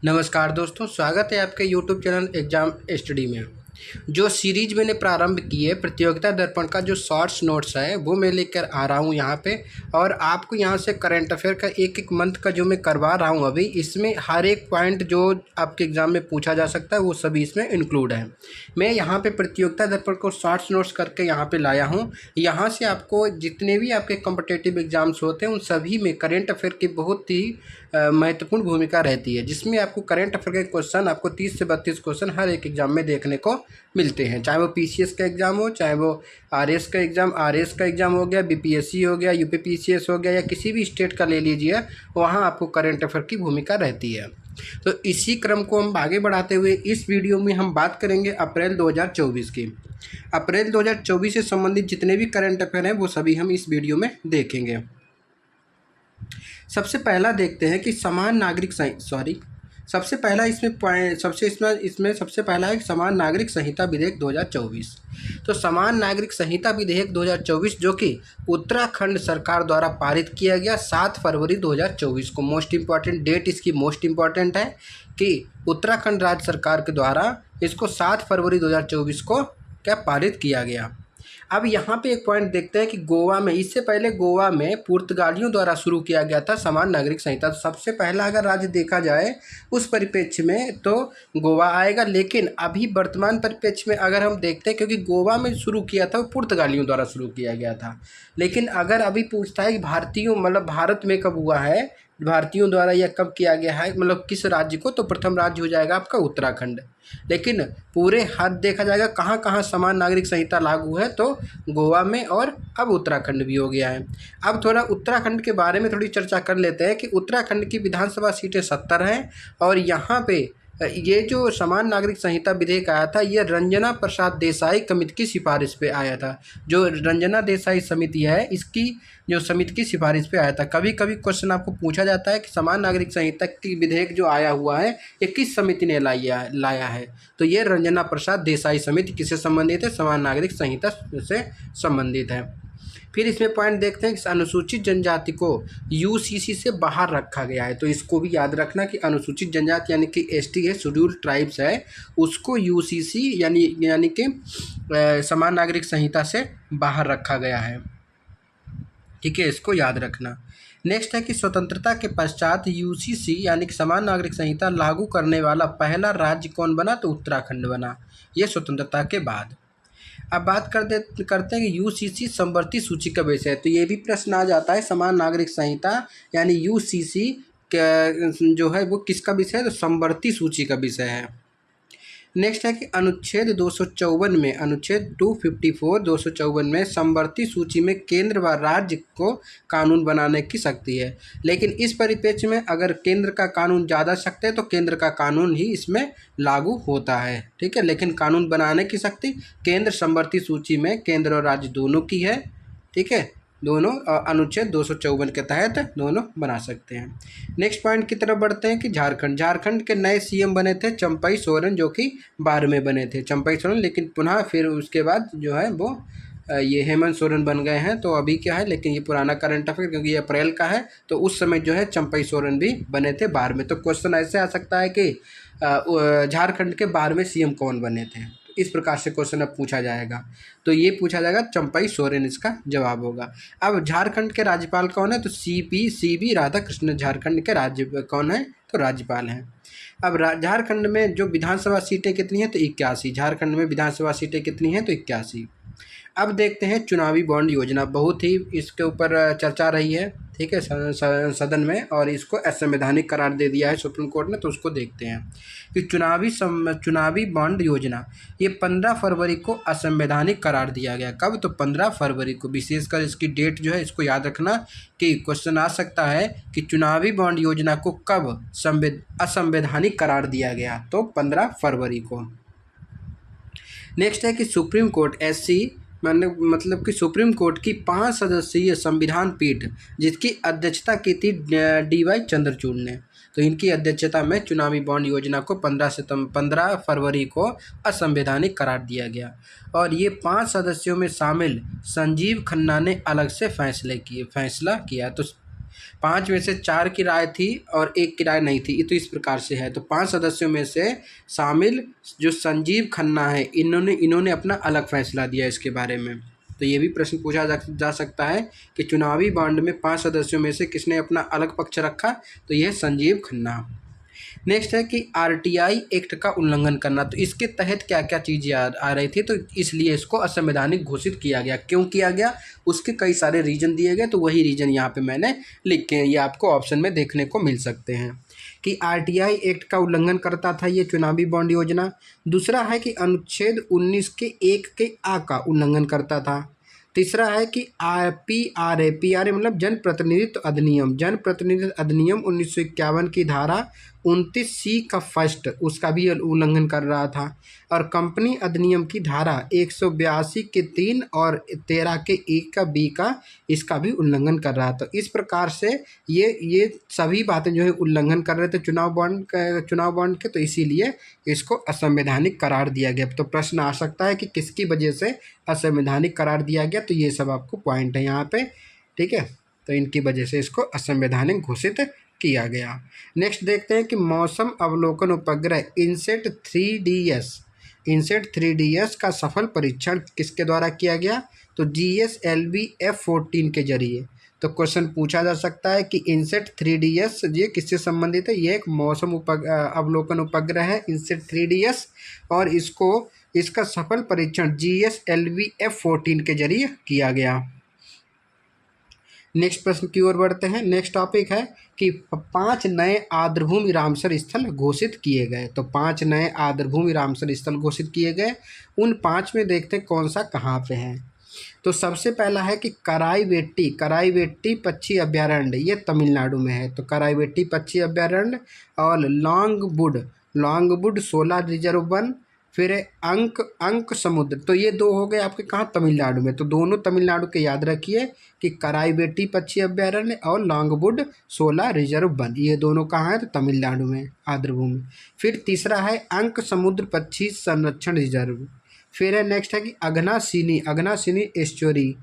नमस्कार दोस्तों, स्वागत है आपके YouTube चैनल एग्ज़ाम स्टडी में। जो सीरीज मैंने प्रारंभ की है प्रतियोगिता दर्पण का जो शॉर्ट्स नोट्स है वो मैं लेकर आ रहा हूँ यहाँ पे, और आपको यहाँ से करंट अफेयर का एक एक मंथ का जो मैं करवा रहा हूँ अभी, इसमें हर एक पॉइंट जो आपके एग्ज़ाम में पूछा जा सकता है वो सभी इसमें इंक्लूड है। मैं यहाँ पे प्रतियोगिता दर्पण को शॉर्ट्स नोट्स करके यहाँ पे लाया हूँ। यहाँ से आपको जितने भी आपके कॉम्पिटिटिव एग्ज़ाम्स होते हैं उन सभी में करंट अफेयर की बहुत ही महत्वपूर्ण भूमिका रहती है, जिसमें आपको करंट अफेयर के क्वेश्चन आपको 30 से 32 क्वेश्चन हर एक एग्ज़ाम में देखने को मिलते हैं। चाहे वो पीसीएस का एग्ज़ाम हो, चाहे वो आरएस का एग्ज़ाम हो गया, बीपीएससी हो गया, यूपीपीसीएस हो गया, या किसी भी स्टेट का ले लीजिए, वहाँ आपको करंट अफेयर की भूमिका रहती है। तो इसी क्रम को हम आगे बढ़ाते हुए इस वीडियो में हम बात करेंगे अप्रैल 2024 की। अप्रैल 2024 से संबंधित जितने भी करंट अफेयर हैं वो सभी हम इस वीडियो में देखेंगे। सबसे पहला देखते हैं कि समान नागरिक सबसे पहला सबसे पहला है समान नागरिक संहिता विधेयक 2024। तो समान नागरिक संहिता विधेयक 2024 जो कि उत्तराखंड सरकार द्वारा पारित किया गया 7 फरवरी 2024 को। मोस्ट इम्पॉर्टेंट डेट इसकी मोस्ट इम्पॉर्टेंट है कि उत्तराखंड राज्य सरकार के द्वारा इसको 7 फरवरी 2024 को क्या पारित किया गया। अब यहाँ पे एक पॉइंट देखते हैं कि गोवा में, इससे पहले गोवा में पुर्तगालियों द्वारा शुरू किया गया था समान नागरिक संहिता। तो सबसे पहला अगर राज्य देखा जाए उस परिप्रेक्ष्य में तो गोवा आएगा, लेकिन अभी वर्तमान परिप्रेक्ष्य में अगर हम देखते हैं, क्योंकि गोवा में शुरू किया था वो पुर्तगालियों द्वारा शुरू किया गया था, लेकिन अगर अभी पूछता है कि भारतीयों मतलब भारत में कब हुआ है, भारतीयों द्वारा या कब किया गया है, मतलब किस राज्य को, तो प्रथम राज्य हो जाएगा आपका उत्तराखंड। लेकिन पूरे हद देखा जाएगा कहाँ कहाँ समान नागरिक संहिता लागू है, तो गोवा में और अब उत्तराखंड भी हो गया है। अब थोड़ा उत्तराखंड के बारे में थोड़ी चर्चा कर लेते हैं कि उत्तराखंड की विधानसभा सीटें 70 हैं, और यहाँ पे ये जो समान नागरिक संहिता विधेयक आया था ये रंजना प्रसाद देसाई कमेटी की सिफारिश पे आया था। जो रंजना देसाई समिति है इसकी जो समिति की सिफारिश पे आया था। कभी कभी क्वेश्चन आपको पूछा जाता है कि समान नागरिक संहिता की विधेयक जो आया हुआ है ये किस समिति ने लाया है, तो ये रंजना प्रसाद देसाई समिति किससे संबंधित है, समान नागरिक संहिता से संबंधित है। फिर इसमें पॉइंट देखते हैं कि अनुसूचित जनजाति को यूसीसी से बाहर रखा गया है। तो इसको भी याद रखना कि अनुसूचित जनजाति यानी कि एसटी है, शेड्यूल्ड ट्राइब्स है, उसको यूसीसी यानी कि समान नागरिक संहिता से बाहर रखा गया है। ठीक है, इसको याद रखना। नेक्स्ट है कि स्वतंत्रता के पश्चात यूसीसी यानी कि समान नागरिक संहिता लागू करने वाला पहला राज्य कौन बना, तो उत्तराखंड बना, ये स्वतंत्रता के बाद। अब बात करते हैं कि यूसीसी समवर्ती सूची का विषय है। तो ये भी प्रश्न आ जाता है, समान नागरिक संहिता यानी यूसीसी जो है वो किसका विषय है, तो समवर्ती सूची का विषय है। नेक्स्ट है कि अनुच्छेद 254 में, अनुच्छेद 254 में समवर्ती सूची में केंद्र व राज्य को कानून बनाने की शक्ति है, लेकिन इस परिप्रेक्ष्य में अगर केंद्र का कानून ज़्यादा सख्त है तो केंद्र का कानून ही इसमें लागू होता है। ठीक है, लेकिन कानून बनाने की शक्ति केंद्र समवर्ती सूची में केंद्र और राज्य दोनों की है। ठीक है, दोनों अनुच्छेद 254 के तहत दोनों बना सकते हैं। नेक्स्ट पॉइंट की तरफ बढ़ते हैं कि झारखंड के नए सीएम बने थे चंपई सोरेन, जो कि 12 में बने थे चंपई सोरेन, लेकिन पुनः फिर उसके बाद जो है वो ये हेमंत सोरेन बन गए हैं। तो अभी क्या है, लेकिन ये पुराना करंट अफेयर क्योंकि ये अप्रैल का है, तो उस समय जो है चंपई सोरेन भी बने थे 12 में। तो क्वेश्चन ऐसे आ सकता है कि झारखंड के 12वें सीएम कौन बने थे, इस प्रकार से क्वेश्चन अब पूछा जाएगा। तो ये पूछा जाएगा चंपई सोरेन इसका जवाब होगा। अब झारखंड के राज्यपाल कौन है, तो सीबी राधाकृष्णन झारखंड के राज्य कौन है, तो राज्यपाल हैं। अब झारखंड में जो विधानसभा सीटें कितनी हैं, तो 81। झारखंड में विधानसभा सीटें कितनी हैं, तो 81। अब देखते हैं चुनावी बॉन्ड योजना, बहुत ही इसके ऊपर चर्चा रही है। ठीक है, सदन में, और इसको असंवैधानिक करार दे दिया है सुप्रीम कोर्ट ने। तो उसको देखते हैं कि चुनावी बॉन्ड योजना ये 15 फरवरी को असंवैधानिक करार दिया गया। कब, तो 15 फरवरी को। विशेषकर इसकी डेट जो है इसको याद रखना कि क्वेश्चन आ सकता है कि चुनावी बॉन्ड योजना को कब असंवैधानिक करार दिया गया, तो 15 फरवरी को। नेक्स्ट है कि सुप्रीम कोर्ट मतलब कि सुप्रीम कोर्ट की 5 सदस्यीय संविधान पीठ जिसकी अध्यक्षता की थी DY चंद्रचूड़ ने, तो इनकी अध्यक्षता में चुनावी बॉन्ड योजना को 15 फरवरी को असंवैधानिक करार दिया गया। और ये 5 सदस्यों में शामिल संजीव खन्ना ने अलग से फैसला किया। तो 5 में से 4 की राय थी और 1 की राय नहीं थी। ये तो इस प्रकार से है। तो 5 सदस्यों में से शामिल जो संजीव खन्ना है, इन्होंने अपना अलग फैसला दिया इसके बारे में। तो ये भी प्रश्न पूछा जा सकता है कि चुनावी बॉन्ड में 5 सदस्यों में से किसने अपना अलग पक्ष रखा, तो यह संजीव खन्ना। नेक्स्ट है कि आरटीआई एक्ट का उल्लंघन करना। तो इसके तहत क्या क्या चीज़ें आ रही थी, तो इसलिए इसको असंवैधानिक घोषित किया गया। क्यों किया गया, उसके कई सारे रीजन दिए गए, तो वही रीजन यहाँ पे मैंने लिखे हैं, ये आपको ऑप्शन में देखने को मिल सकते हैं कि आरटीआई एक्ट का उल्लंघन करता था ये चुनावी बॉन्ड योजना। दूसरा है कि अनुच्छेद 19 के 1 के आ का उल्लंघन करता था। तीसरा है कि पीआरए मतलब जन प्रतिनिधित्व अधिनियम 1951 की धारा 29C का फर्स्ट उसका भी उल्लंघन कर रहा था। और कंपनी अधिनियम की धारा 182 के 3 और 13 के 1 का बी का इसका भी उल्लंघन कर रहा था। इस प्रकार से ये सभी बातें जो है उल्लंघन कर रहे थे चुनाव बॉन्ड के, तो इसीलिए इसको असंवैधानिक करार दिया गया। तो प्रश्न आ सकता है कि किसकी वजह से असंवैधानिक करार दिया गया, तो ये सब आपको पॉइंट है यहाँ पे, ठीक है। तो इनकी वजह से इसको असंवैधानिक घोषित किया गया। नेक्स्ट देखते हैं कि मौसम अवलोकन उपग्रह इनसेट 3DS का सफल परीक्षण किसके द्वारा किया गया, तो GSLV F-14 के जरिए। तो क्वेश्चन पूछा जा सकता है कि इनसेट 3DS ये किससे संबंधित है, ये एक मौसम अवलोकन उपग्रह है इनसेट 3DS, और इसका सफल परीक्षण GSLV F-14 के जरिए किया गया। नेक्स्ट प्रश्न की ओर बढ़ते हैं। नेक्स्ट टॉपिक है कि 5 नए आर्द्रभूमि रामसर स्थल घोषित किए गए। तो 5 नए आर्द्रभूमि रामसर स्थल घोषित किए गए। उन 5 में देखते हैं कौन सा कहाँ पे है। तो सबसे पहला है कि कराईवेट्टी पक्षी अभ्यारण्य, ये तमिलनाडु में है। तो कराईवेट्टी पक्षी अभ्यारण्य और लॉन्गवुड सोलर रिजर्व वन, फिर है अंक समुद्र। तो ये 2 हो गए आपके कहाँ, तमिलनाडु में। तो दोनों तमिलनाडु के याद रखिए कि कराईवेट्टी पक्षी अभ्यारण्य और लॉन्गवुड सोलर रिजर्व वन, ये दोनों कहाँ हैं, तो तमिलनाडु में आर्द्रभूमि। फिर तीसरा है अंक समुद्र पक्षी संरक्षण रिजर्व। फिर है नेक्स्ट है कि अगनासिनी एस्चुरी।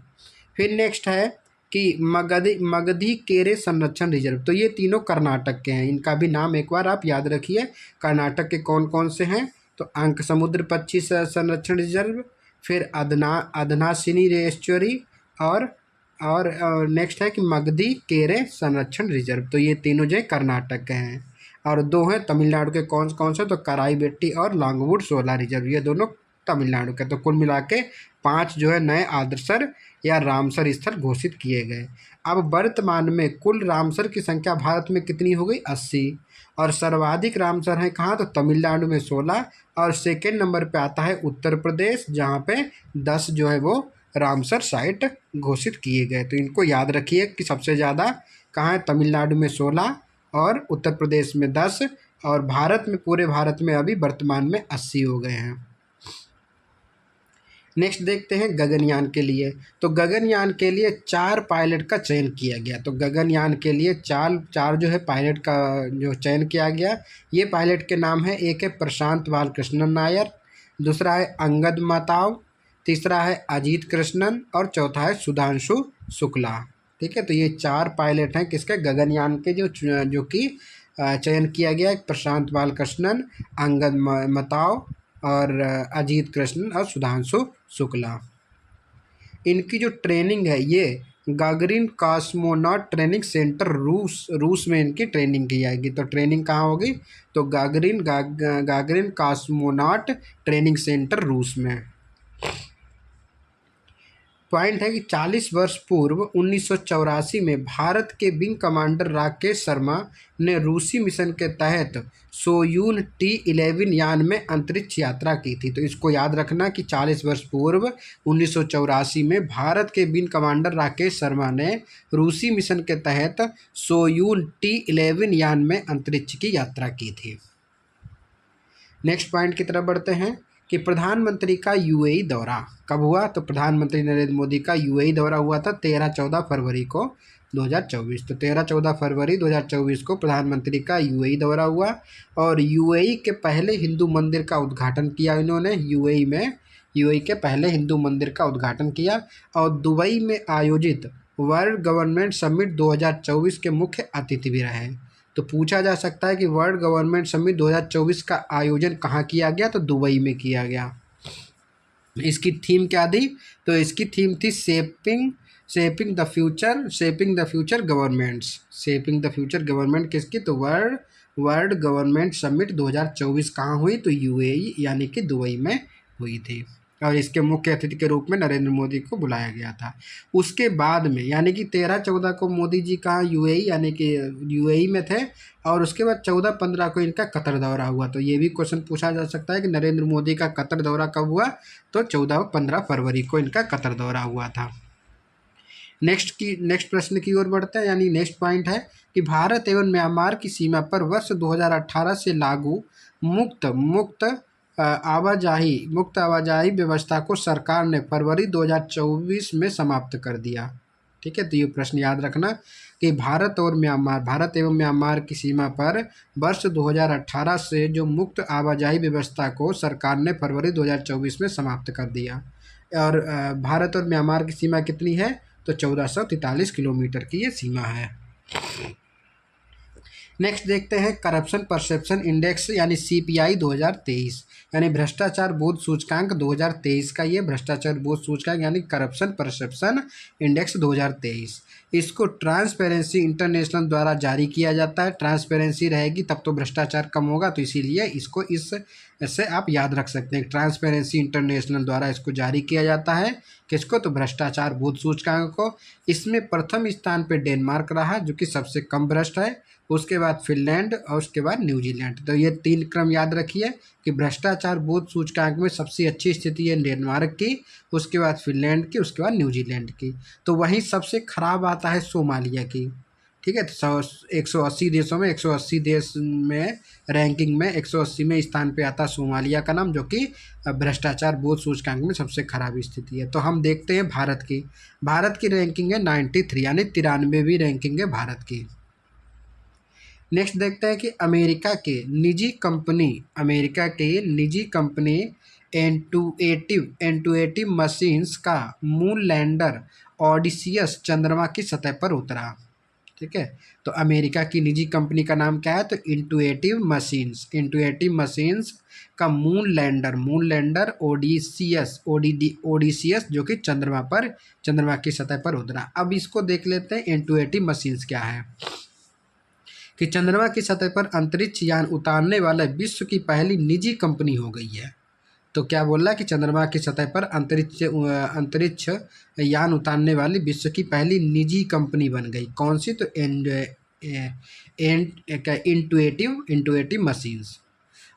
फिर नेक्स्ट है कि मगधी केरे संरक्षण रिजर्व। तो ये तीनों कर्नाटक के हैं, इनका भी नाम एक बार आप याद रखिए। कर्नाटक के कौन कौन से हैं, तो अंक समुद्र पक्षी संरक्षण रिजर्व, फिर अदनासिनी एस्चुरी, और नेक्स्ट है कि मगधी केरे संरक्षण रिजर्व। तो ये तीनों जो है कर्नाटक के हैं, और 2 हैं तमिलनाडु के। कौन कौन से, तो कराईवेट्टी और लॉन्गवुड सोलर रिजर्व, ये दोनों तमिलनाडु के। तो कुल मिला के 5 जो है नए आदर्शर या रामसर स्थल घोषित किए गए। अब वर्तमान में कुल रामसर की संख्या भारत में कितनी हो गई, 80। और सर्वाधिक रामसर हैं कहाँ, तो तमिलनाडु में 16, और सेकेंड नंबर पे आता है उत्तर प्रदेश, जहाँ पे 10 जो है वो रामसर साइट घोषित किए गए। तो इनको याद रखिए कि सबसे ज़्यादा कहाँ है, तमिलनाडु में 16 और उत्तर प्रदेश में 10, और भारत में, पूरे भारत में अभी वर्तमान में 80 हो गए हैं। नेक्स्ट देखते हैं गगनयान के लिए। तो गगनयान के लिए 4 पायलट का चयन किया गया। तो गगनयान के लिए चार जो है पायलट का जो चयन किया गया। ये पायलट के नाम है, एक है प्रशांत बालकृष्णन नायर, दूसरा है अंगद मताव, तीसरा है अजीत कृष्णन, और चौथा है सुधांशु शुक्ला। ठीक है, तो ये 4 पायलट हैं किसके, गगनयान के, जो कि चयन किया गया। प्रशांत बालकृष्णन, अंगद मताव और अजीत कृष्णन और सुधांशु शुक्ला। इनकी जो ट्रेनिंग है ये गागरिन कॉस्मोनॉट ट्रेनिंग सेंटर रूस में इनकी ट्रेनिंग की जाएगी। तो ट्रेनिंग कहाँ होगी, तो गागरिन कॉस्मोनॉट ट्रेनिंग सेंटर रूस में। पॉइंट है कि 40 वर्ष पूर्व 1984 में भारत के विंग कमांडर राकेश शर्मा ने रूसी मिशन के तहत सोयून T-11 यान में अंतरिक्ष यात्रा की थी। तो इसको याद रखना कि 40 वर्ष पूर्व 1984 में भारत के विंग कमांडर राकेश शर्मा ने रूसी मिशन के तहत सोयून T-11 यान में अंतरिक्ष की यात्रा की थी। नेक्स्ट पॉइंट की तरफ बढ़ते हैं कि प्रधानमंत्री का यूएई दौरा कब हुआ। तो प्रधानमंत्री नरेंद्र मोदी का यूएई दौरा हुआ था 13-14 फरवरी को 2024। तो 13-14 फरवरी 2024 को प्रधानमंत्री का यूएई दौरा हुआ, और यूएई के पहले हिंदू मंदिर का उद्घाटन किया इन्होंने। यूएई के पहले हिंदू मंदिर का उद्घाटन किया, और दुबई में आयोजित वर्ल्ड गवर्नमेंट समिट 2024 के मुख्य अतिथि भी रहे। तो पूछा जा सकता है कि वर्ल्ड गवर्नमेंट समिट 2024 का आयोजन कहाँ किया गया, तो दुबई में किया गया। इसकी थीम क्या थी, तो इसकी थीम थी shaping the future governments. Shaping the future government किसकी, तो वर्ल्ड गवर्नमेंट समिट 2024 कहाँ हुई, तो यूएई यानी कि दुबई में हुई थी। और इसके मुख्य अतिथि के रूप में नरेंद्र मोदी को बुलाया गया था। उसके बाद में यानी कि 13-14 को मोदी जी कहाँ, यूएई यानी कि यूएई में थे। और उसके बाद 14-15 को इनका कतर दौरा हुआ। तो ये भी क्वेश्चन पूछा जा सकता है कि नरेंद्र मोदी का कतर दौरा कब हुआ, तो 14-15 फरवरी को इनका कतर दौरा हुआ था। नेक्स्ट प्रश्न की ओर बढ़ते हैं, यानी नेक्स्ट पॉइंट है कि भारत एवं म्यांमार की सीमा पर वर्ष 2018 से लागू मुक्त आवाजाही व्यवस्था को सरकार ने फरवरी 2024 में समाप्त कर दिया। ठीक है, तो ये प्रश्न याद रखना कि भारत एवं म्यांमार की सीमा पर वर्ष 2018 से जो मुक्त आवाजाही व्यवस्था को सरकार ने फरवरी 2024 में समाप्त कर दिया। और भारत और म्यांमार की सीमा कितनी है, तो 1443 किलोमीटर की ये सीमा है। नेक्स्ट देखते हैं करप्शन परसेप्शन इंडेक्स यानी CPI 2023, यानी भ्रष्टाचार बोध सूचकांक 2023 का ये भ्रष्टाचार बोध सूचकांक यानी करप्शन परसेप्शन इंडेक्स 2023। इसको ट्रांसपेरेंसी इंटरनेशनल द्वारा जारी किया जाता है। ट्रांसपेरेंसी रहेगी तब तो भ्रष्टाचार कम होगा, तो इसीलिए इसको इससे आप याद रख सकते हैं। ट्रांसपेरेंसी इंटरनेशनल द्वारा इसको जारी किया जाता है, किसको, तो भ्रष्टाचार बोध सूचकांक को। इसमें प्रथम स्थान पे डेनमार्क रहा जो कि सबसे कम भ्रष्ट है, उसके बाद फिनलैंड और उसके बाद न्यूजीलैंड। तो ये 3 क्रम याद रखिए कि भ्रष्टाचार बोध सूचकांक में सबसे अच्छी स्थिति है डेनमार्क की, उसके बाद फिनलैंड की, उसके बाद न्यूजीलैंड की। तो वहीं सबसे खराब आता है सोमालिया की। ठीक है, तो 180 देशों में 180 देश में रैंकिंग में 180वें स्थान पे आता है सोमालिया का नाम, जो कि भ्रष्टाचार बोध सूचकांक में सबसे खराब स्थिति है। तो हम देखते हैं भारत की रैंकिंग है 93 यानी 93वीं रैंकिंग है भारत की। नेक्स्ट देखते हैं कि अमेरिका के निजी कंपनी इंटुएटिव मशीन्स का मून लैंडर ऑडिसियस चंद्रमा की सतह पर उतरा। ठीक है, तो अमेरिका की निजी कंपनी का नाम क्या है, तो इंटुएटिव मशीन्स का मून लैंडर ओडिसियस जो कि चंद्रमा की सतह पर उतरा। अब इसको देख लेते हैं इंटुएटिव मशीन्स क्या है। कि चंद्रमा की सतह पर अंतरिक्ष यान उतारने वाला विश्व की पहली निजी कंपनी हो गई है। तो क्या बोल रहा है कि चंद्रमा की सतह पर अंतरिक्ष यान उतारने वाली विश्व की पहली निजी कंपनी बन गई। कौन सी, तो इंटुएटिव मशीन्स।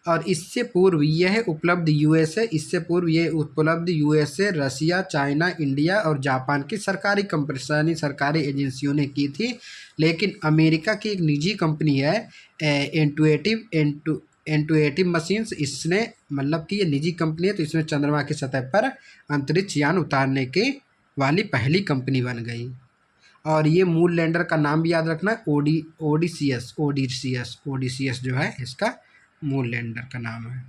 और इससे पूर्व यह उपलब्ध यूएसए, रसिया, चाइना, इंडिया और जापान की सरकारी एजेंसियों ने की थी। लेकिन अमेरिका की एक निजी कंपनी है इंटुएटिव मशीन्स, इसने मतलब कि ये निजी कंपनी है, तो इसमें चंद्रमा की सतह पर अंतरिक्ष यान उतारने के वाली पहली कंपनी बन गई। और ये मून लैंडर का नाम भी याद रखना, ओडिसियस जो है इसका मून लैंडर का नाम है।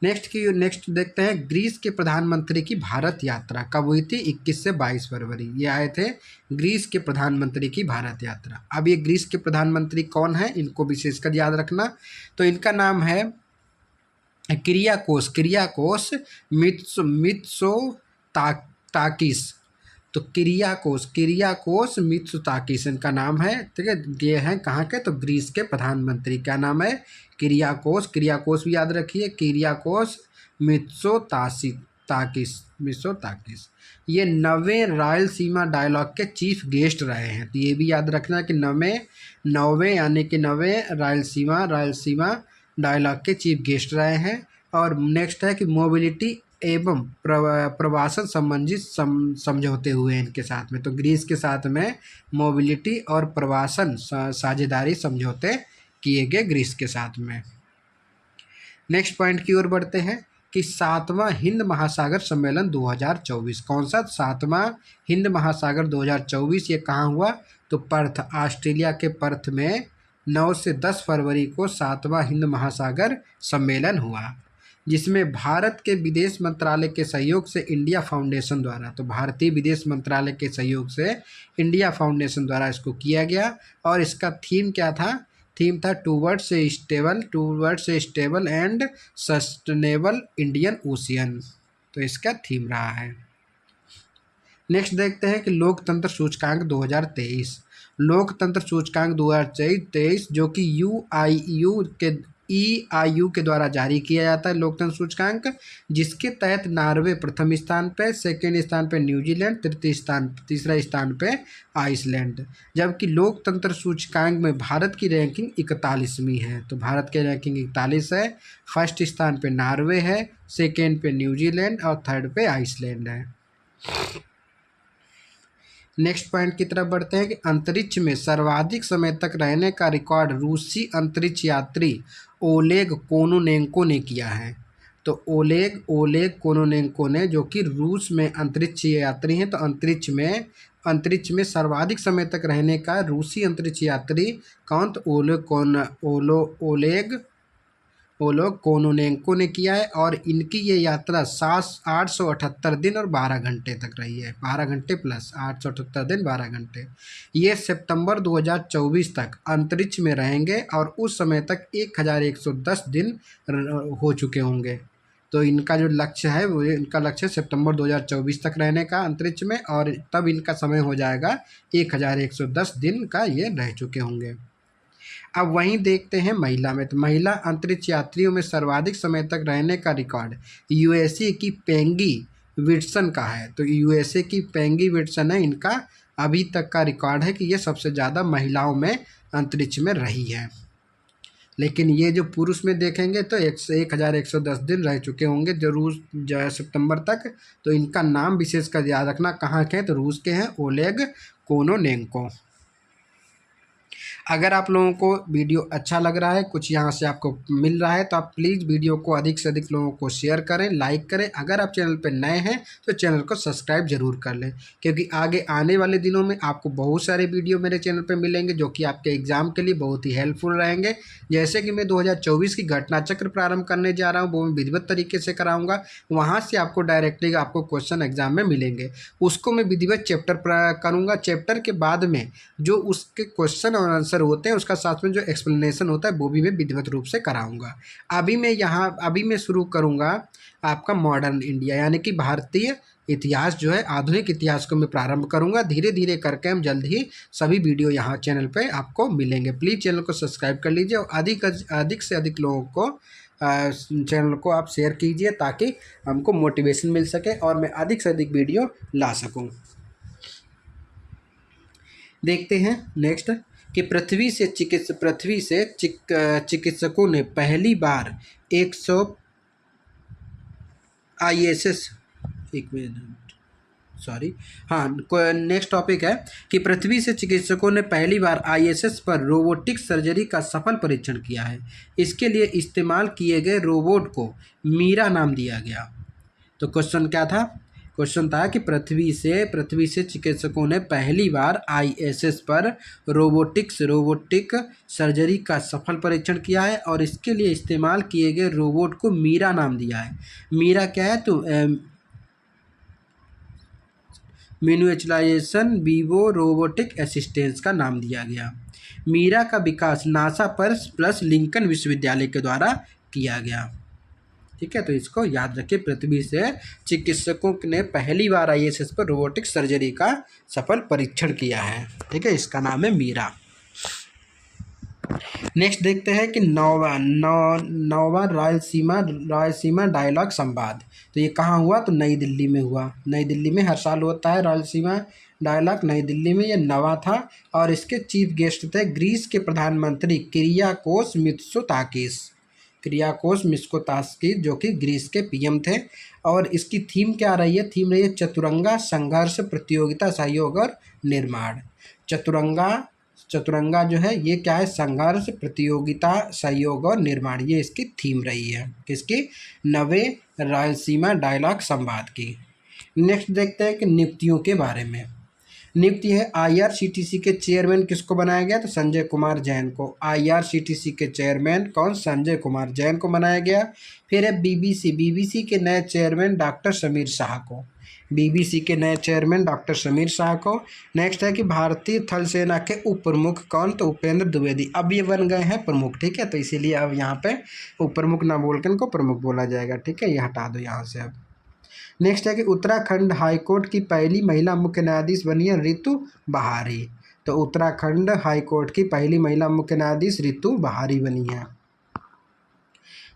नेक्स्ट देखते हैं ग्रीस के प्रधानमंत्री की भारत यात्रा कब हुई थी, 21 से 22 फरवरी। ये आए थे ग्रीस के प्रधानमंत्री की भारत यात्रा। अब ये ग्रीस के प्रधानमंत्री कौन है, इनको विशेषकर याद रखना। तो इनका नाम है किरियाकोस मित्सोताकिस। तो किरियाकोस मित्सोताकिस इनका नाम है। ठीक है, ये हैं कहाँ के, तो ग्रीस के प्रधानमंत्री। क्या नाम है, किरियाकोस भी याद रखिए, किरियाकोस मित्सोताकिस। ये 9वें रायलसीमा डायलॉग के चीफ गेस्ट रहे हैं। तो ये भी याद रखना कि 9वें यानी कि 9वें रायलसीमा डायलॉग के चीफ गेस्ट रहे हैं। और नेक्स्ट है कि मोबिलिटी एवं प्रवासन संबंधित समझौते हुए इनके साथ में। तो ग्रीस के साथ में मोबिलिटी और प्रवासन साझेदारी समझौते किए गए ग्रीस के साथ में। नेक्स्ट पॉइंट की ओर बढ़ते हैं कि 7वां हिंद महासागर सम्मेलन 2024। कौन सा, 7वां हिंद महासागर 2024। ये कहाँ हुआ, तो पर्थ, ऑस्ट्रेलिया के पर्थ में 9 से 10 फरवरी को 7वां हिंद महासागर सम्मेलन हुआ। जिसमें भारत के विदेश मंत्रालय के सहयोग से इंडिया फाउंडेशन द्वारा, तो भारतीय विदेश मंत्रालय के सहयोग से इंडिया फाउंडेशन द्वारा इसको किया गया। और इसका थीम क्या था? थीम था towards a stable and sustainable Indian ocean. तो इसका थीम रहा है। नेक्स्ट देखते हैं कि लोकतंत्र सूचकांक 2023। लोकतंत्र सूचकांक 2023 जो कि EIU के द्वारा जारी किया जाता है लोकतंत्र सूचकांक, जिसके तहत नॉर्वे प्रथम स्थान पे, सेकेंड स्थान पे न्यूजीलैंड, तीसरा स्थान पे आइसलैंड। जबकि लोकतंत्र सूचकांक में भारत की रैंकिंग 41वीं है। तो भारत की रैंकिंग 41 है। फर्स्ट स्थान पे नॉर्वे है, सेकेंड पे न्यूजीलैंड और थर्ड पे आइसलैंड है। नेक्स्ट पॉइंट की तरफ बढ़ते हैं कि अंतरिक्ष में सर्वाधिक समय तक रहने का रिकॉर्ड रूसी अंतरिक्ष यात्री ओलेग कोनोनेंको ने किया है। तो ओलेग कोनोनेंको ने, जो कि रूस में अंतरिक्ष यात्री हैं, तो अंतरिक्ष में सर्वाधिक समय तक रहने का रूसी अंतरिक्ष यात्री कौन? तो ओलेग कोनोनेंको ने किया है। और इनकी ये यात्रा 878 दिन और 12 घंटे तक रही है। 12 घंटे प्लस 878 दिन 12 घंटे। ये सितंबर 2024 तक अंतरिक्ष में रहेंगे और उस समय तक 1110 दिन हो चुके होंगे। तो इनका जो लक्ष्य है वो, इनका लक्ष्य सितंबर 2024 तक रहने का अंतरिक्ष में, और तब इनका समय हो जाएगा 1110 दिन का ये रह चुके होंगे। अब वहीं देखते हैं महिला में। तो महिला अंतरिक्ष यात्रियों में सर्वाधिक समय तक रहने का रिकॉर्ड USA की पेंगी विट्सन का है। तो USA की पेंगी विट्सन है, इनका अभी तक का रिकॉर्ड है कि ये सबसे ज़्यादा महिलाओं में अंतरिक्ष में रही है। लेकिन ये जो पुरुष में देखेंगे तो 1110 दिन रह चुके होंगे जो रूस सितंबर तक। तो इनका नाम विशेषकर याद रखना, कहाँ के हैं? तो रूस के हैं, ओलेग कोनोनेंको। अगर आप लोगों को वीडियो अच्छा लग रहा है, कुछ यहाँ से आपको मिल रहा है, तो आप प्लीज़ वीडियो को अधिक से अधिक लोगों को शेयर करें, लाइक करें। अगर आप चैनल पर नए हैं तो चैनल को सब्सक्राइब जरूर कर लें, क्योंकि आगे आने वाले दिनों में आपको बहुत सारे वीडियो मेरे चैनल पर मिलेंगे जो कि आपके एग्ज़ाम के लिए बहुत ही हेल्पफुल रहेंगे। जैसे कि मैं 2024 की घटना चक्र प्रारंभ करने जा रहा हूँ, वो मैं विधिवत तरीके से कराऊँगा। वहाँ से आपको डायरेक्टली आपको क्वेश्चन एग्जाम में मिलेंगे, उसको मैं विधिवत चैप्टर करूँगा। चैप्टर के बाद में जो उसके क्वेश्चन और आंसर होते हैं, उसका साथ में जो एक्सप्लेनेशन होता है, वो भी मैं विधिवत रूप से कराऊंगा। अभी मैं शुरू करूंगा आपका मॉडर्न इंडिया, यानी कि भारतीय इतिहास जो है, आधुनिक इतिहास को मैं प्रारंभ करूंगा। धीरे धीरे करके हम जल्द ही सभी वीडियो यहाँ चैनल पे आपको मिलेंगे। प्लीज़ चैनल को सब्सक्राइब कर लीजिए और अधिक से अधिक लोगों को चैनल को आप शेयर कीजिए, ताकि हमको मोटिवेशन मिल सके और मैं अधिक से अधिक वीडियो ला सकूँ। देखते हैं नेक्स्ट कि पृथ्वी से चिकित्सकों ने पहली बार 100 ISS, एक मिनट सॉरी, हाँ, नेक्स्ट टॉपिक है कि पृथ्वी से चिकित्सकों ने पहली बार ISS पर रोबोटिक सर्जरी का सफल परीक्षण किया है। इसके लिए इस्तेमाल किए गए रोबोट को मीरा नाम दिया गया। तो क्वेश्चन क्या था? क्वेश्चन था कि पृथ्वी से चिकित्सकों ने पहली बार ISS पर रोबोटिक सर्जरी का सफल परीक्षण किया है और इसके लिए इस्तेमाल किए गए रोबोट को मीरा नाम दिया है। मीरा क्या है? तो मिनिएचराइजेशन विवो रोबोटिक असिस्टेंस का नाम दिया गया। मीरा का विकास नासा पर प्लस लिंकन विश्वविद्यालय के द्वारा किया गया। ठीक है, तो इसको याद रखिए। पृथ्वी से चिकित्सकों ने पहली बार ISS पर रोबोटिक सर्जरी का सफल परीक्षण किया है। ठीक है, इसका नाम है मीरा। नेक्स्ट देखते हैं कि नौवा रायलसीमा डायलॉग संवाद। तो ये कहाँ हुआ? तो नई दिल्ली में हुआ। नई दिल्ली में हर साल होता है रायलसीमा डायलॉग, नई दिल्ली में। ये नवा था और इसके चीफ गेस्ट थे ग्रीस के प्रधानमंत्री किरियाकोस मित्सोताकीस, जो कि ग्रीस के PM थे। और इसकी थीम क्या रही है? थीम रही है चतुरंगा, संघर्ष, प्रतियोगिता, सहयोग और निर्माण। चतुरंगा जो है ये क्या है? संघर्ष, प्रतियोगिता, सहयोग और निर्माण, ये इसकी थीम रही है किसकी? नवे रायलसीमा डायलॉग संवाद की। नेक्स्ट देखते हैं कि नियुक्तियों के बारे में। नियुक्ति है आईआरसीटीसी के चेयरमैन किसको बनाया गया? तो संजय कुमार जैन को। आईआरसीटीसी के चेयरमैन कौन? संजय कुमार जैन को बनाया गया। फिर है बीबीसी के नए चेयरमैन डॉक्टर समीर शाह को। बीबीसी के नए चेयरमैन डॉक्टर समीर शाह को। नेक्स्ट है कि भारतीय थल सेना के उप प्रमुख कौन? तो उपेंद्र द्विवेदी। अब ये बन गए हैं प्रमुख, ठीक है, तो इसीलिए अब यहाँ पे उप प्रमुख ना बोल के इनको प्रमुख बोला जाएगा, ठीक है, ये हटा दो यहाँ से। अब नेक्स्ट है कि उत्तराखंड हाईकोर्ट की पहली महिला मुख्य न्यायाधीश बनी है ऋतु बहारी। तो उत्तराखंड हाईकोर्ट की पहली महिला मुख्य न्यायाधीश ऋतु बहारी बनी है।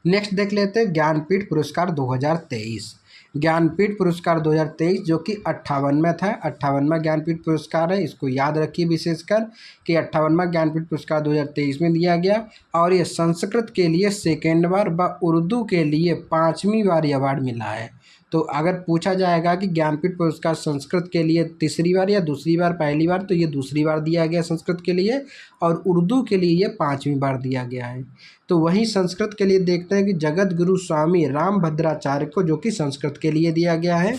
नेक्स्ट देख लेते हैं ज्ञानपीठ पुरस्कार 2023। ज्ञानपीठ पुरस्कार 2023 जो कि 58वां था, 58वां ज्ञानपीठ पुरस्कार है, इसको याद रखिए विशेषकर कि 58वां ज्ञानपीठ पुरस्कार 2023 में दिया गया। और ये संस्कृत के लिए सेकेंड बार व उर्दू के लिए 5वीं बार ये अवार्ड मिला है। तो अगर पूछा जाएगा कि ज्ञानपीठ पुरस्कार संस्कृत के लिए तीसरी बार या दूसरी बार, पहली बार, तो ये दूसरी बार दिया गया संस्कृत के लिए, और उर्दू के लिए ये 5वीं बार दिया गया है। तो वहीं संस्कृत के लिए देखते हैं कि जगत गुरु स्वामी रामभद्राचार्य को, जो कि संस्कृत के लिए दिया गया है,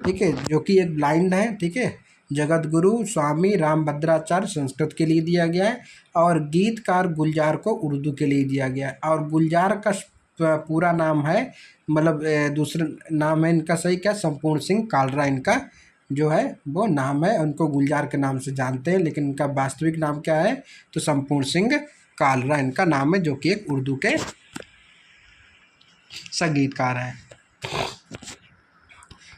ठीक है, जो कि एक ब्लाइंड है, ठीक है, जगत गुरु स्वामी रामभद्राचार्य संस्कृत के लिए दिया गया है। और गीतकार गुलजार को उर्दू के लिए दिया गया है। और गुलजार का पूरा नाम है, मतलब दूसरा नाम है इनका सही क्या? संपूर्ण सिंह कालरा इनका जो है वो नाम है। उनको गुलजार के नाम से जानते हैं, लेकिन इनका वास्तविक नाम क्या है? तो संपूर्ण सिंह कालरा इनका नाम है, जो कि एक उर्दू के संगीतकार हैं।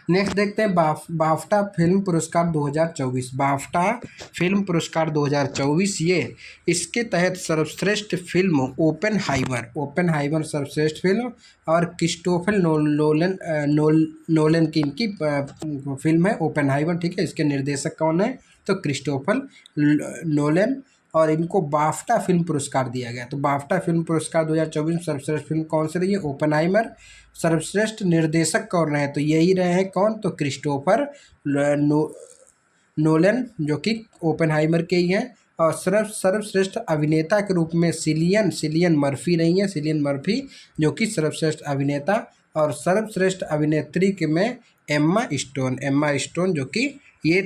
नेक्स्ट देखते हैं बाफ्टा फिल्म पुरस्कार 2024। बाफ्टा फिल्म पुरस्कार 2024 ये इसके तहत सर्वश्रेष्ठ फिल्म ओपेनहाइमर सर्वश्रेष्ठ फिल्म, और क्रिस्टोफर नोलन की इनकी फिल्म है ओपेनहाइमर, ठीक है। इसके निर्देशक कौन है? तो क्रिस्टोफर नोलन, और इनको बाफ्टा फिल्म पुरस्कार दिया गया। तो बाफ्टा फिल्म पुरस्कार 2024 में सर्वश्रेष्ठ फिल्म कौन से रही है? ओपेनहाइमर। सर्वश्रेष्ठ निर्देशक कौन रहे? तो यही रहे हैं कौन? तो क्रिस्टोफर नोलन, जो कि ओपेनहाइमर के ही हैं। और सर्वश्रेष्ठ अभिनेता के रूप में सिलियन मर्फी रही हैं, सिलियन मर्फी, जो कि सर्वश्रेष्ठ अभिनेता। और सर्वश्रेष्ठ अभिनेत्री के में एम्मा स्टोन, जो कि ये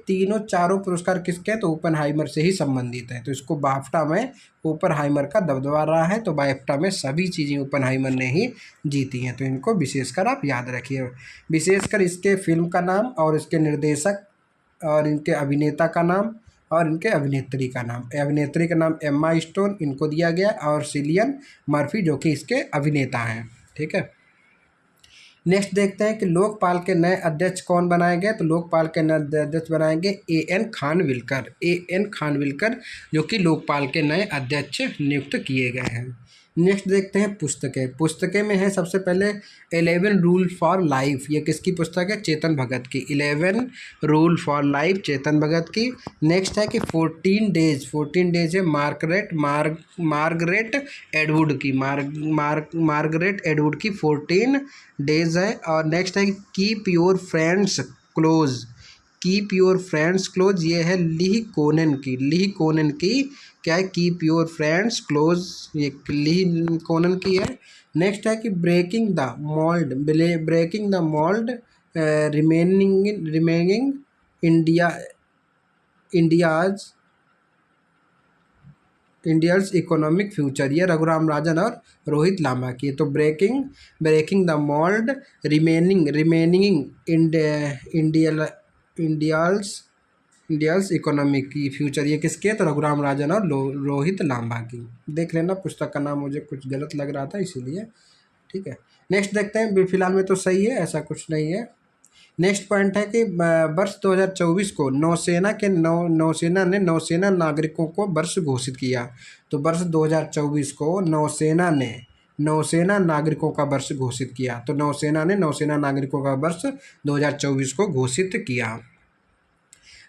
तीनों चारों पुरस्कार किसके हैं? तो ओपेनहाइमर से ही संबंधित हैं। तो इसको बाफ्टा में ओपेनहाइमर का दबदबा रहा है, तो बाफ्टा में सभी चीज़ें ओपेनहाइमर ने ही जीती हैं। तो इनको विशेषकर आप याद रखिए, विशेषकर इसके फिल्म का नाम और इसके निर्देशक और इनके अभिनेता का नाम और इनके अभिनेत्री का नाम। अभिनेत्री का नाम एम्मा स्टोन इनको दिया गया, और सिलियन मर्फी जो कि इसके अभिनेता हैं, ठीक है। नेक्स्ट देखते हैं कि लोकपाल के नए अध्यक्ष कौन बनाए गए? तो लोकपाल के नए अध्यक्ष बनाए गए एएन खानविलकर, जो कि लोकपाल के नए अध्यक्ष नियुक्त किए गए हैं। नेक्स्ट देखते हैं पुस्तकें में है सबसे पहले 11 रूल फॉर लाइफ। ये किसकी पुस्तक है? चेतन भगत की। 11 rule for life Chetan Bhagat की। नेक्स्ट है कि 14 डेज है मार्गरेट एडवुड की। मार्गरेट एडवुड की 14 डेज है। और नेक्स्ट है कीप योर फ्रेंड्स क्लोज, ये है लीह कोनन की क्या है? कीप योर फ्रेंड्स क्लोज, ये लीह कोनन की है। नेक्स्ट है कि breaking the mould remaining India's economic future, ये रघुराम राजन और रोहित लांबा की। तो breaking the mould remaining India's economic की फ्यूचर, ये किसके है? तो रघुराम राजन और रोहित लांबा की। देख लेना, पुस्तक का नाम मुझे कुछ गलत लग रहा था इसीलिए, ठीक है। नेक्स्ट देखते हैं, फिलहाल में तो सही है, ऐसा कुछ नहीं है। नेक्स्ट पॉइंट है कि वर्ष 2024 को नौसेना ने नौसेना नागरिकों को वर्ष घोषित किया। तो वर्ष 2024 को नौसेना नागरिकों का वर्ष घोषित किया। तो नौसेना ने नौसेना नागरिकों का वर्ष 2024 को घोषित किया।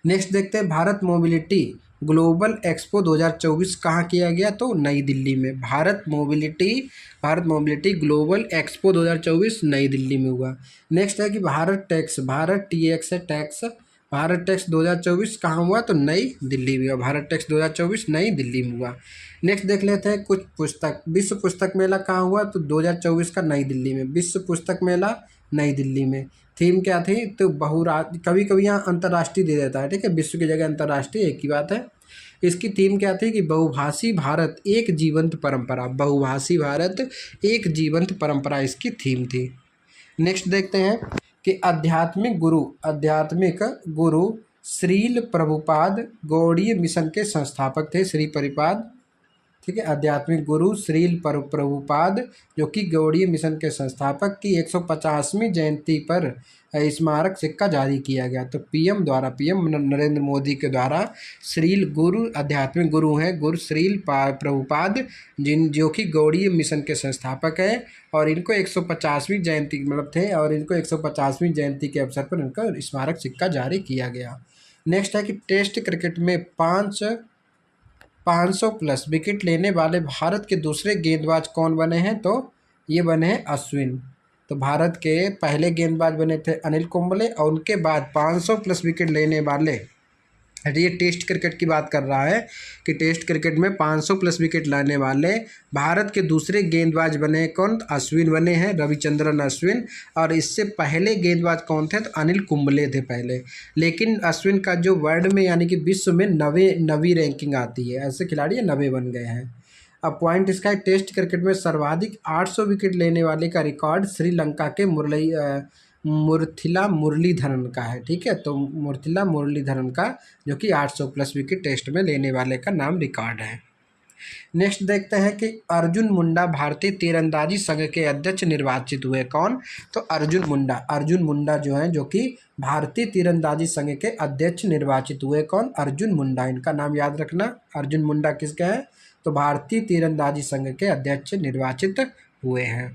नेक्स्ट देखते हैं भारत मोबिलिटी ग्लोबल एक्सपो 2024 कहाँ किया गया? तो नई दिल्ली में। भारत मोबिलिटी ग्लोबल एक्सपो 2024 नई दिल्ली में हुआ। नेक्स्ट है कि भारत टैक्स 2024 कहाँ हुआ? तो नई दिल्ली में हुआ। भारत टैक्स 2024 नई दिल्ली में हुआ। नेक्स्ट देख लेते हैं कुछ पुस्तक। विश्व पुस्तक मेला कहाँ हुआ? तो 2024 का नई दिल्ली में। विश्व पुस्तक मेला नई दिल्ली में। थीम क्या थी? तो कभी कभी यहाँ अंतर्राष्ट्रीय दे देता है, ठीक है, विश्व की जगह अंतर्राष्ट्रीय एक ही बात है। इसकी थीम क्या थी कि बहुभाषी भारत एक जीवंत परंपरा, बहुभाषी भारत एक जीवंत परंपरा इसकी थीम थी। नेक्स्ट देखते हैं कि आध्यात्मिक गुरु श्रील प्रभुपाद गौड़ीय मिशन के संस्थापक थे, श्री परिपाद, ठीक है, आध्यात्मिक गुरु श्रील प्रभुपाद जो कि गौड़ीय मिशन के संस्थापक की 150वीं जयंती पर स्मारक सिक्का जारी किया गया। तो पीएम नरेंद्र मोदी के द्वारा श्रील गुरु, आध्यात्मिक गुरु हैं गुरु श्रील प्रभुपाद, जो कि गौड़ीय मिशन के संस्थापक हैं, और इनको 150वीं जयंती मतलब थे, और इनको 150वीं जयंती के अवसर पर इनका स्मारक सिक्का जारी किया गया। नेक्स्ट है कि टेस्ट क्रिकेट में 500 प्लस विकेट लेने वाले भारत के दूसरे गेंदबाज कौन बने हैं? तो ये बने हैं अश्विन। तो भारत के पहले गेंदबाज बने थे अनिल कुंबले, और उनके बाद 500 प्लस विकेट लेने वाले, ये टेस्ट क्रिकेट की बात कर रहा है कि टेस्ट क्रिकेट में 500 प्लस विकेट लाने वाले भारत के दूसरे गेंदबाज बने कौन? अश्विन बने हैं, रविचंद्रन अश्विन। और इससे पहले गेंदबाज कौन थे? तो अनिल कुंबले थे पहले। लेकिन अश्विन का जो वर्ल्ड में यानी कि विश्व में 9वीं रैंकिंग आती है, ऐसे खिलाड़ी 9वें बन गए हैं। अब पॉइंट इसका है, टेस्ट क्रिकेट में सर्वाधिक 800 विकेट लेने वाले का रिकॉर्ड श्रीलंका के मुरथिला मुरलीधरन का है, ठीक है। तो मुरथिला मुरलीधरन का जो कि 800 प्लस विकेट टेस्ट में लेने वाले का नाम रिकॉर्ड है। नेक्स्ट देखते हैं कि अर्जुन मुंडा भारतीय तीरंदाजी संघ के अध्यक्ष निर्वाचित हुए। कौन? तो अर्जुन मुंडा जो हैं, जो कि भारतीय तीरंदाजी संघ के अध्यक्ष निर्वाचित हुए। कौन? अर्जुन मुंडा, इनका नाम याद रखना। अर्जुन मुंडा किसके हैं? तो भारतीय तीरंदाजी संघ के अध्यक्ष निर्वाचित हुए हैं।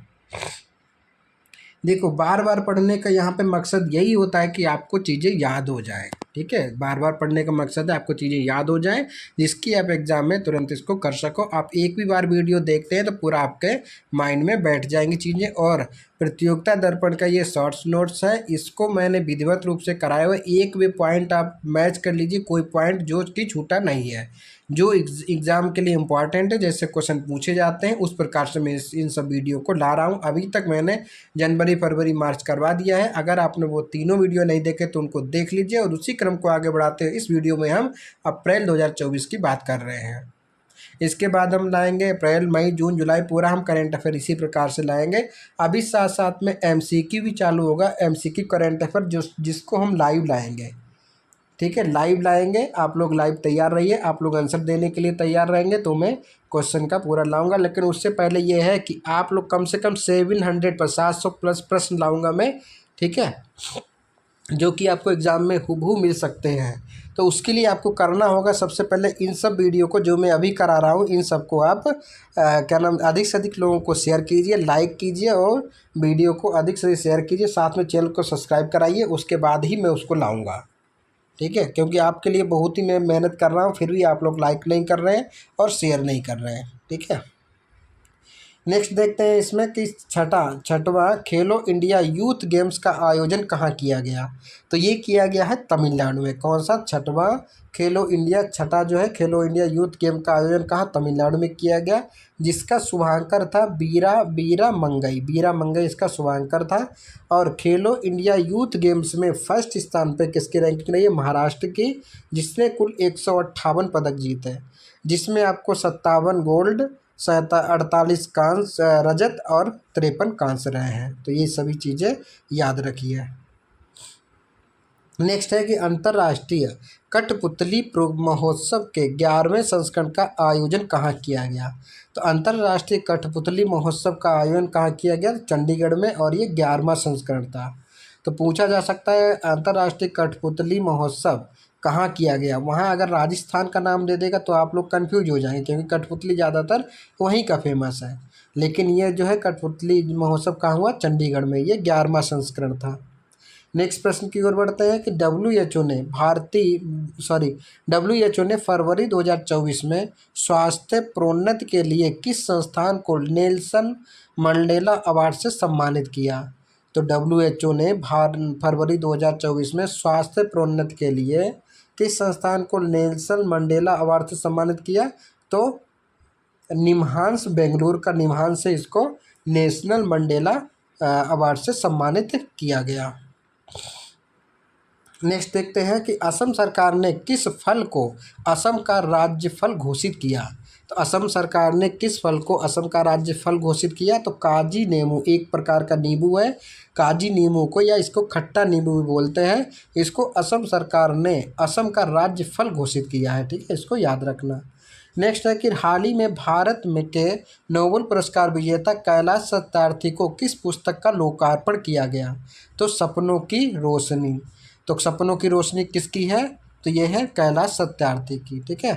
देखो, बार बार पढ़ने का यहाँ पे मकसद यही होता है कि आपको चीज़ें याद हो जाए, ठीक है। बार बार पढ़ने का मकसद है आपको चीज़ें याद हो जाए, जिसकी आप एग्जाम में तुरंत इसको कर सको। आप एक भी बार वीडियो देखते हैं तो पूरा आपके माइंड में बैठ जाएंगी चीज़ें। और प्रतियोगिता दर्पण का ये शॉर्ट्स नोट्स है, इसको मैंने विधिवत रूप से कराया हुआ। एक भी पॉइंट आप मैच कर लीजिए, कोई पॉइंट जो कि छूटा नहीं है, जो एग्ज़ाम के लिए इम्पॉर्टेंट है, जैसे क्वेश्चन पूछे जाते हैं उस प्रकार से मैं इन सब वीडियो को ला रहा हूँ। अभी तक मैंने जनवरी, फरवरी, मार्च करवा दिया है। अगर आपने वो तीनों वीडियो नहीं देखे तो उनको देख लीजिए, और उसी क्रम को आगे बढ़ाते हुए इस वीडियो में हम अप्रैल 2024 की बात कर रहे हैं। इसके बाद हम लाएंगे अप्रैल, मई, जून, जुलाई, पूरा हम करेंट अफेयर इसी प्रकार से लाएंगे। अभी साथ साथ में MCQ भी चालू होगा, MCQ करेंट अफेयर जिसको हम लाइव लाएंगे, ठीक है, लाइव लाएंगे। आप लोग लाइव तैयार रहिए, आप लोग आंसर देने के लिए तैयार रहेंगे तो मैं क्वेश्चन का पूरा लाऊंगा। लेकिन उससे पहले ये है कि आप लोग कम से कम 700 प्लस प्रश्न लाऊंगा मैं, ठीक है, जो कि आपको एग्ज़ाम में हूबहू मिल सकते हैं। तो उसके लिए आपको करना होगा, सबसे पहले इन सब वीडियो को जो मैं अभी करा रहा हूँ, इन सबको आप क्या नाम, अधिक से अधिक लोगों को शेयर कीजिए, लाइक कीजिए, और वीडियो को अधिक से अधिक शेयर कीजिए। साथ में चैनल को सब्सक्राइब कराइए, उसके बाद ही मैं उसको लाऊँगा, ठीक है। क्योंकि आपके लिए बहुत ही मैं मेहनत कर रहा हूँ, फिर भी आप लोग लाइक नहीं कर रहे हैं और शेयर नहीं कर रहे हैं, ठीक है। नेक्स्ट देखते हैं इसमें कि छठवां खेलो इंडिया यूथ गेम्स का आयोजन कहाँ किया गया। तो ये किया गया है तमिलनाडु में। कौन सा? छठवां खेलो इंडिया, छठा जो है खेलो इंडिया यूथ गेम का आयोजन कहाँ? तमिलनाडु में किया गया, जिसका शुभांकर था बीरा मंगई इसका शुभांकर था। और खेलो इंडिया यूथ गेम्स में फर्स्ट स्थान पे किसकी रैंकिंग रही है? महाराष्ट्र की, जिसने कुल 158 पदक जीते, जिसमें आपको 57 गोल्ड, 48 कांस्य, रजत और 53 कांस्य रहे हैं। तो ये सभी चीज़ें याद रखिए। नेक्स्ट है कि अंतर्राष्ट्रीय कठपुतली महोत्सव के 11वें संस्करण का आयोजन कहाँ किया गया। तो अंतर्राष्ट्रीय कठपुतली महोत्सव का आयोजन कहाँ किया गया? चंडीगढ़ में, और ये 11वां संस्करण था। तो पूछा जा सकता है अंतर्राष्ट्रीय कठपुतली महोत्सव कहाँ किया गया। वहाँ अगर राजस्थान का नाम दे देगा तो आप लोग कंफ्यूज हो जाएंगे, क्योंकि कठपुतली ज़्यादातर वहीं का फेमस है। लेकिन ये जो है कठपुतली महोत्सव कहाँ हुआ? चंडीगढ़ में, ये 11वां संस्करण था। नेक्स्ट प्रश्न की ओर बढ़ते हैं कि WHO ने फरवरी 2024 में स्वास्थ्य प्रोन्नति के लिए किस संस्थान को नेल्सन मंडेला अवार्ड से सम्मानित किया। तो WHO ने फरवरी 2024 में स्वास्थ्य प्रोन्नति के लिए किस संस्थान को नेल्सन मंडेला अवार्ड से सम्मानित किया? तो निम्हांस, बेंगलुरु का निम्हांस से इसको नेशनल मंडेला अवार्ड से सम्मानित किया गया। नेक्स्ट देखते हैं कि असम सरकार ने किस फल को असम का राज्य फल घोषित किया। तो असम सरकार ने किस फल को असम का राज्य फल घोषित किया? तो काजी नींबू, एक प्रकार का नींबू है, काजी नींबू को, या इसको खट्टा नींबू भी बोलते हैं, इसको असम सरकार ने असम का राज्य फल घोषित किया है। ठीक है, इसको याद रखना। नेक्स्ट है कि हाल ही में भारत में के नोबेल पुरस्कार विजेता कैलाश सत्यार्थी को किस पुस्तक का लोकार्पण किया गया? तो सपनों की रोशनी। तो सपनों की रोशनी किसकी है? तो ये है कैलाश सत्यार्थी की। ठीक है,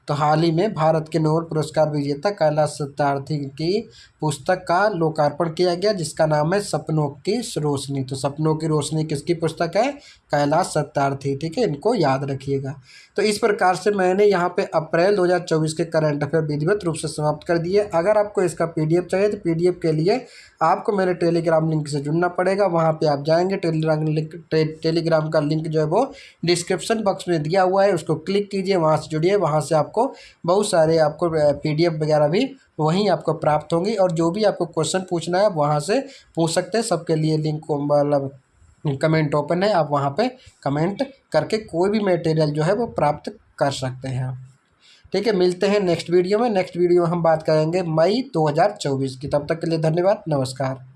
तो हाल ही में भारत के नोबेल पुरस्कार विजेता कैलाश सत्यार्थी की पुस्तक का लोकार्पण किया गया, जिसका नाम है सपनों की रोशनी। तो सपनों की रोशनी किसकी पुस्तक है? कैलाश सत्यार्थी। ठीक है, इनको याद रखिएगा। तो इस प्रकार से मैंने यहाँ पे अप्रैल 2024 के करंट अफेयर विधिवत रूप से समाप्त कर दिए। अगर आपको इसका PDF चाहिए तो PDF के लिए आपको मेरे टेलीग्राम लिंक से जुड़ना पड़ेगा। वहाँ पे आप जाएंगे, टेलीग्राम का लिंक जो है वो डिस्क्रिप्शन बॉक्स में दिया हुआ है, उसको क्लिक कीजिए, वहाँ से जुड़िए। वहाँ से आपको बहुत सारे आपको PDF वगैरह भी वहीं आपको प्राप्त होंगी, और जो भी आपको क्वेश्चन पूछना है आप वहाँ से पूछ सकते हैं। सबके लिए लिंक को मतलब कमेंट ओपन है, आप वहाँ पे कमेंट करके कोई भी मटेरियल जो है वो प्राप्त कर सकते हैं। ठीक है, मिलते हैं नेक्स्ट वीडियो में। नेक्स्ट वीडियो में हम बात करेंगे मई 2024 की। तब तक के लिए धन्यवाद, नमस्कार।